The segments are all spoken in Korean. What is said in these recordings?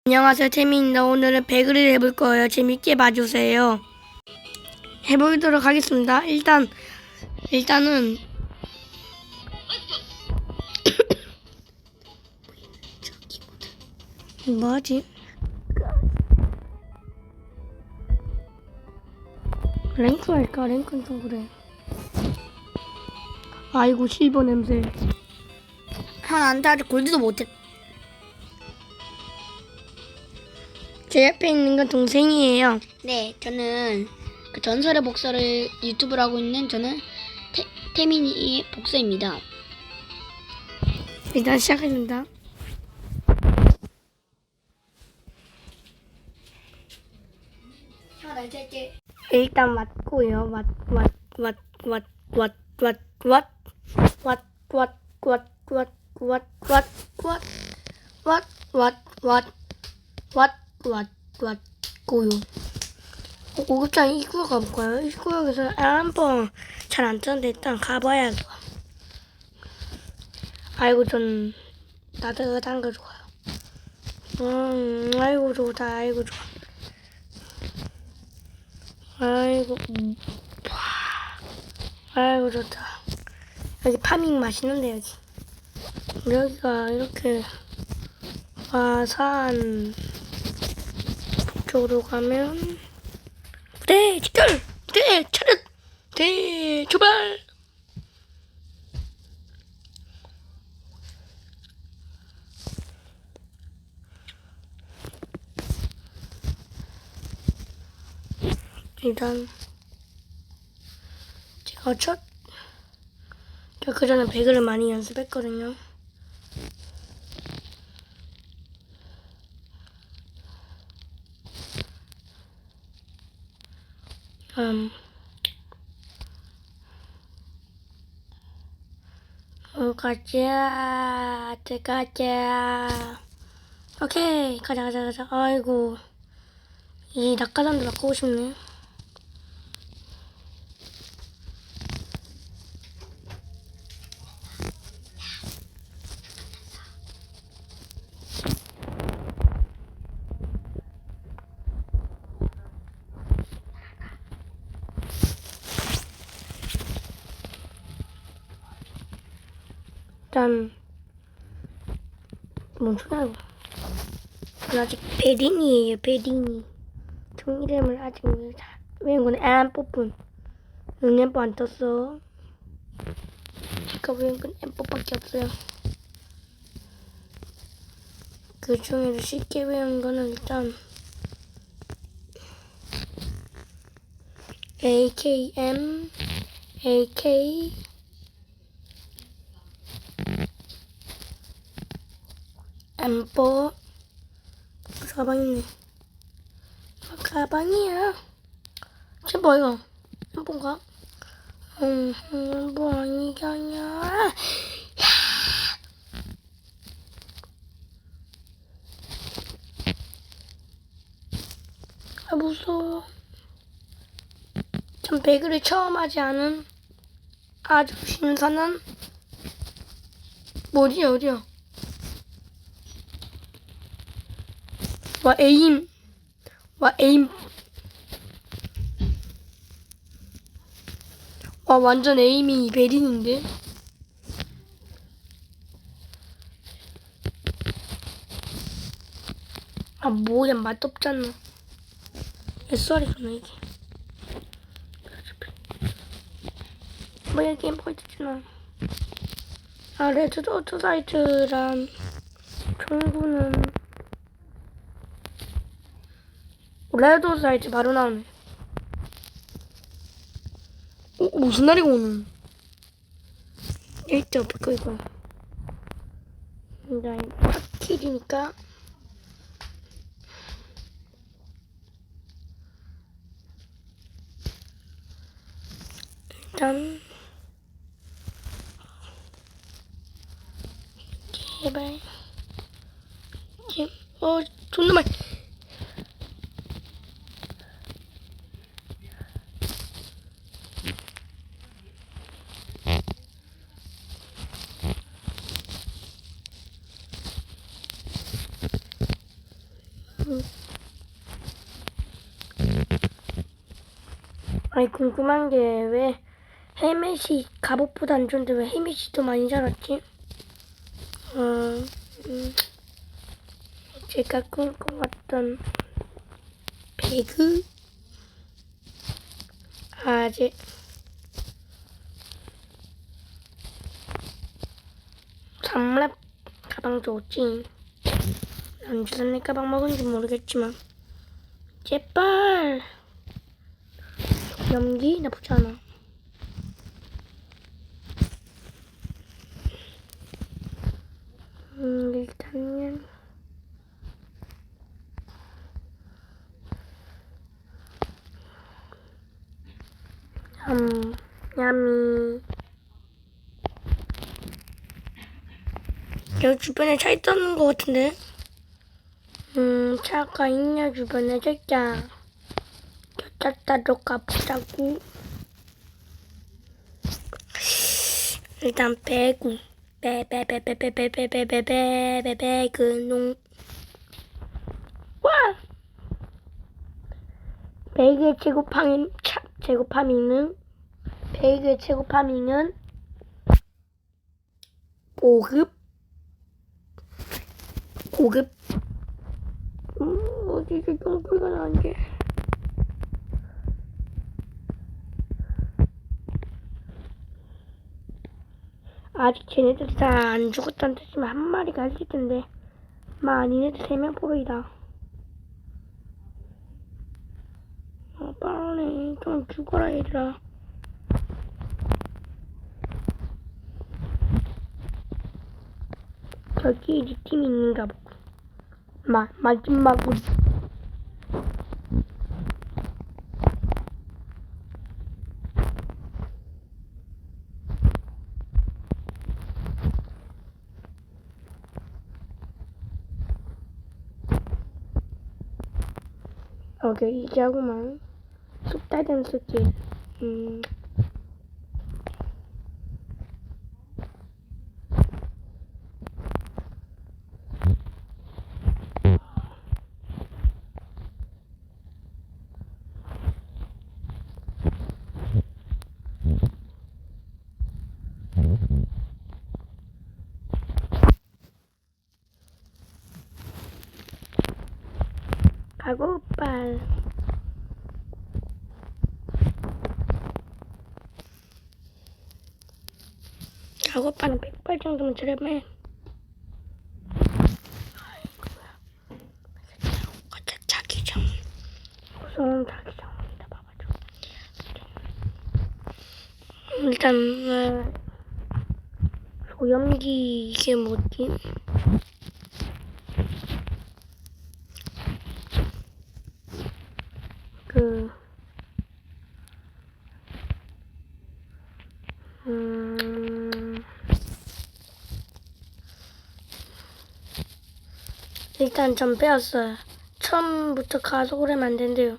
안녕하세요, 태민입니다. 오늘은 배그를 해볼 거예요. 재밌게 봐주세요. 해보도록 하겠습니다. 일단은 뭐하지? 랭크 할까? 랭크는 좀 그래. 아이고, 실버 냄새. 나한테 아직 골드도 못했. 제 옆에 있는 건 동생이에요. 네, 저는 그 전설의 복서를 유튜브를 하고 있는 저는 태민이의 복서입니다. 일단 시작합니다. 형, 나 이제 일단 맞고요. 고요. 고급장 입구역 가볼까요? 입구역에서 한번 잘 안 뜨는데 일단 가봐야 돼. 아이고 전 따뜻한 거 좋아요. 아이고 좋다. 아이고 좋아. 아이고 좋다. 여기 파밍 맛있는데 여기. 여기가 이렇게 산 쪽으로 가면 부대 직결 부대 차렷 대 출발. 일단 제가 그 전에 배그를 많이 연습했거든요. 가자. 오케이, 가자. 아이고, 이 낙하산도 바꾸고 싶네. 일단 뭔 소리야 이거. 아직 베디니예요. 베디니. 총 이름을 아직 외운 건 엠뽀뿐. 엠뽀 안 떴어. 제가 외운 건 엠뽀밖에 없어요. 그 중에서 쉽게 외운 거는 일단 AKM, AK, 엠뽀. 가방 있네. 가방이야. 쟤 뭐야? 엠뽀인가? 엠뽀 아니잖아. 아 무서워. 전 배그를 처음 하지 않은 아주 신선한 어디야? 와 에임 와 완전 에임이 베린인데. 아 뭐야 맛없잖아. SR이구나 이게. 뭐야 게임 포인트잖아. 아 레드 오토사이트란 종구는 레드 오토사이트 바로 나오네. 무슨 날이고 오늘 1등 없고 이거 일단 킬이니까 일단 제발 존나 많이 아니 궁금한 게 왜 헬멧이 갑옷보다 안 좋은데 왜 헬멧이 더 많이 자랐지? 제가 꿈꿔왔던 배그 아직 삼랩 가방 좋지. 난 주산내 가방 먹은지 모르겠지만 제발 연기 나쁘지 않아. 일단은 야미 여기 주변에 차 있다는 것 같은데. 차가 있냐 주변에 살짝 찾다도 가보자고. 일단 배구 배그농 와 배그의 최고 파밍은 배그의 최고 파밍은 고급 어디서 똥소리가 나는지. 아직 쟤네들이 다 안 죽었다는 뜻이면 한 마리가 있을 텐데 니네들 3명 포로이다. 빠르네. 좀 죽어라 얘들아. 저기 이제 팀이 있는가 보고. 마지막으로 오케이 이제 하고만 쑥다른 스킬. 가고빨 가고빨은 100발 정도면 저렴해. 자기장 우선 자기장입니다. 봐봐줘. 일단 소염기 이게 뭐지? 일단 전 배웠어요. 처음부터 가속을 하면 안 된대요.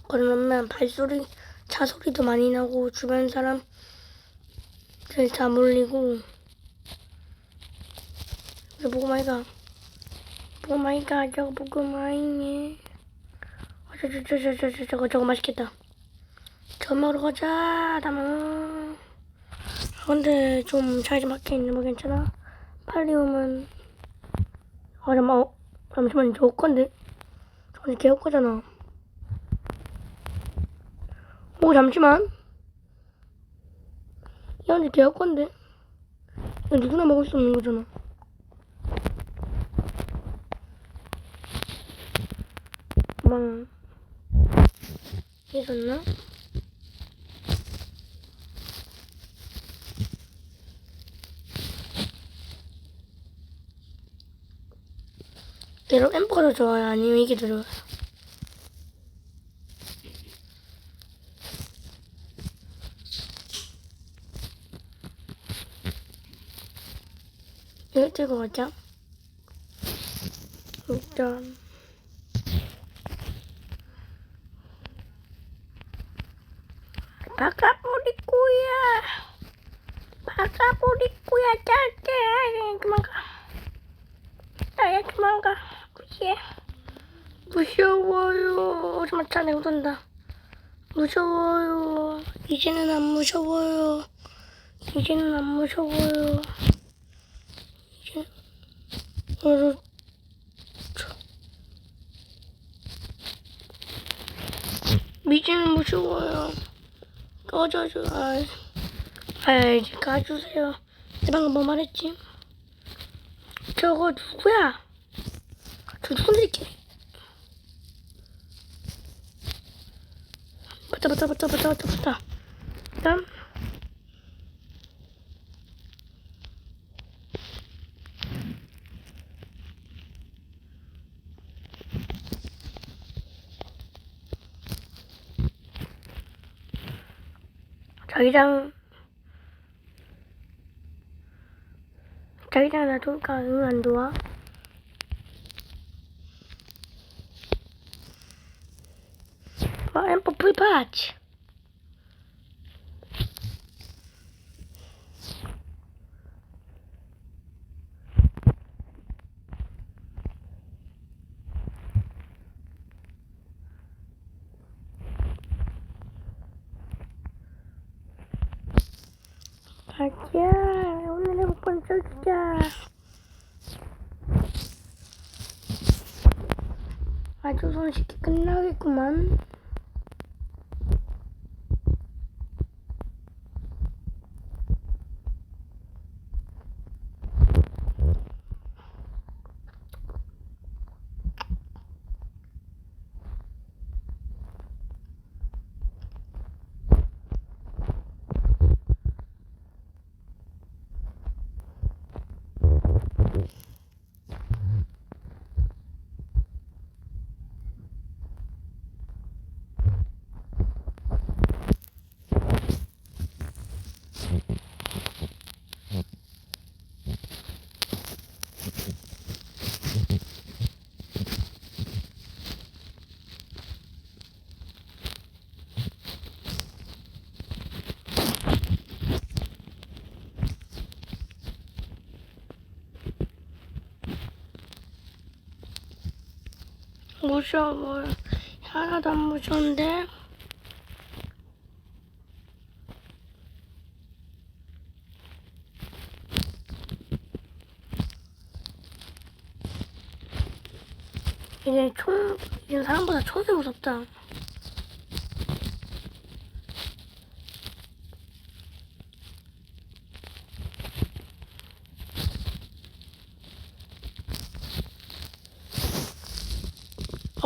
그러면 발소리, 차소리도 많이 나고 주변 사람들 다 몰리고. 이거 보고 마이가 저거 보고 마이네. 저거 맛있겠다. 저 먹으러 가자. 담아. 근데 좀 차이 막혀있는데 뭐 괜찮아? 빨리 오면 잠시만 저 건데 저건 개 거잖아. 잠시만 야 근데 개 건데 이거 누구나 먹을 수 없는 거잖아. 이랬나? 얘로 엠버가 더 좋아요? 아니면 이게 더 좋아요? 이거 들고 가자. 일단 바가보리꾸야 짧게 그만 가. 야 그만 가. 예. 무서워요. 정말 차 내고 돈다. 무서워요. 이제는 안 무서워요. 이제는 안 무서워요. 이제 이제는 무서워요. 꺼져줘. 이제 가주세요. 내 방금 뭐 말했지? 저거 누구야? 저 누군데? 봤다. 그다음 자기장 놔둘까? 응, 안 좋아? 엠퍼 풀파츠. 가자. 오늘의 목번 써주자. 아주 손쉽게 끝나겠구만. 무서워. 하나도 안 무서운데? 이제 사람보다 총이 무섭다.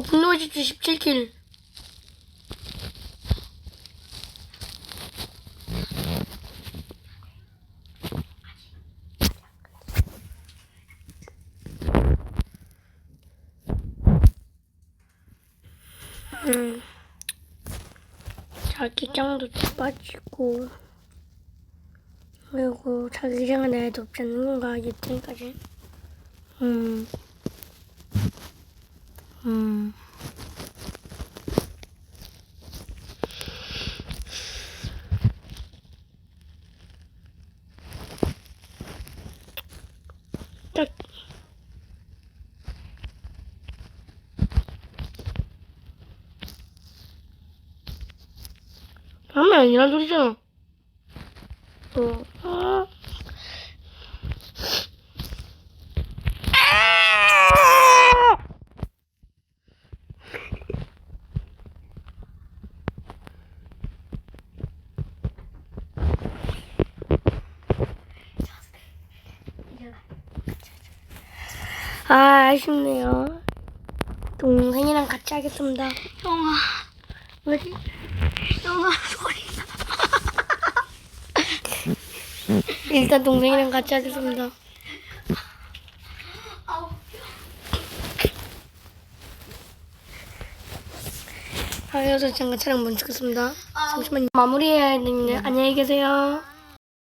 분노의 질주 17킬. 자기장도 빠지고, 그리고 자기장은 내도 없지 않는 건가, 이때까지. 딱. 하면 아니란 소리잖아. 아쉽네요. 동생이랑 같이 하겠습니다. 형아, 뭐지? 형아, 소리. 일단 동생이랑 같이 하겠습니다. 여기서 잠깐 촬영 멈추겠습니다. 잠시만요. 마무리해야 되는데 안녕히 계세요.